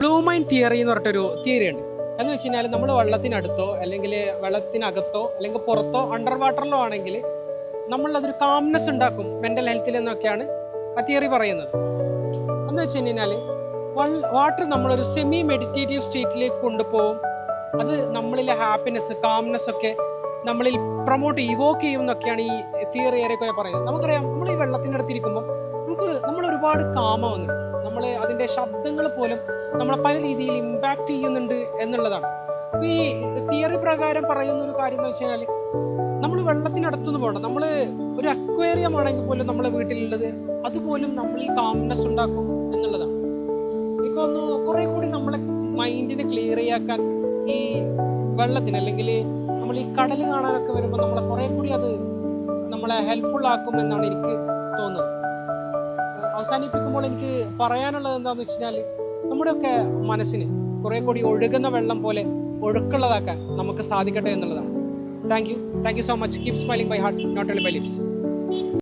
Blue mine theory എന്ന് പറഞ്ഞിട്ടൊരു theory ഉണ്ട്. എന്ന് വെച്ച് കഴിഞ്ഞാൽ നമ്മൾ വെള്ളത്തിനടുത്തോ അല്ലെങ്കിൽ വെള്ളത്തിനകത്തോ അല്ലെങ്കിൽ പുറത്തോ അണ്ടർ വാട്ടറിലോ ആണെങ്കിൽ നമ്മൾ അതൊരു കാംനെസ് ഉണ്ടാക്കും മെൻ്റൽ ഹെൽത്തിൽ എന്നൊക്കെയാണ് ആ തിയറി പറയുന്നത്. എന്ന് വെച്ച് കഴിഞ്ഞാൽ വാട്ടർ നമ്മളൊരു സെമി മെഡിറ്റേറ്റീവ് സ്റ്റേറ്റിലേക്ക് കൊണ്ടുപോകും. അത് നമ്മളിലെ ഹാപ്പിനെസ് കാംനെസ് ഒക്കെ നമ്മളിൽ പ്രൊമോട്ട് ഇവോക്ക് ചെയ്യും എന്നൊക്കെയാണ് ഈ തിയറി ഏറെക്കുറെ പറയുന്നത്. നമുക്കറിയാം, നമ്മൾ ഈ വെള്ളത്തിനടുത്തിരിക്കുമ്പോൾ നമ്മൾ ഒരുപാട് കാമാവുന്നു. നമ്മൾ അതിൻ്റെ ശബ്ദങ്ങൾ പോലും നമ്മളെ പല രീതിയിൽ ഇമ്പാക്റ്റ് ചെയ്യുന്നുണ്ട് എന്നുള്ളതാണ്. അപ്പോൾ ഈ തിയറി പ്രകാരം പറയുന്ന ഒരു കാര്യം എന്ന് വെച്ച് കഴിഞ്ഞാൽ നമ്മൾ വെള്ളത്തിനടുത്തുനിന്ന് പോകണം. നമ്മൾ ഒരു അക്വേറിയം ആണെങ്കിൽ പോലും നമ്മളെ വീട്ടിലുള്ളത് അതുപോലും നമ്മളിൽ കാംനെസ് ഉണ്ടാക്കും എന്നുള്ളതാണ്. എനിക്ക് തോന്നുന്നു കുറേ കൂടി നമ്മളെ മൈൻഡിനെ ക്ലിയർ ചെയ്യാക്കാൻ ഈ വെള്ളത്തിന് അല്ലെങ്കിൽ നമ്മൾ ഈ കടൽ കാണാനൊക്കെ വരുമ്പോൾ നമ്മളെ കുറേ കൂടി അത് നമ്മളെ ഹെൽപ്ഫുൾ ആക്കും എന്നാണ് എനിക്ക് തോന്നുന്നത്. അവസാനിപ്പിക്കുമ്പോൾ എനിക്ക് പറയാനുള്ളത് എന്താണെന്ന് വെച്ച് കഴിഞ്ഞാൽ നമ്മുടെയൊക്കെ മനസ്സിന് കുറേ കൂടി ഒഴുകുന്ന വെള്ളം പോലെ ഒഴുക്കുള്ളതാക്കാൻ നമുക്ക് സാധിക്കട്ടെ എന്നുള്ളതാണ്. Thank you so much. Keep smiling by heart, not only by lips.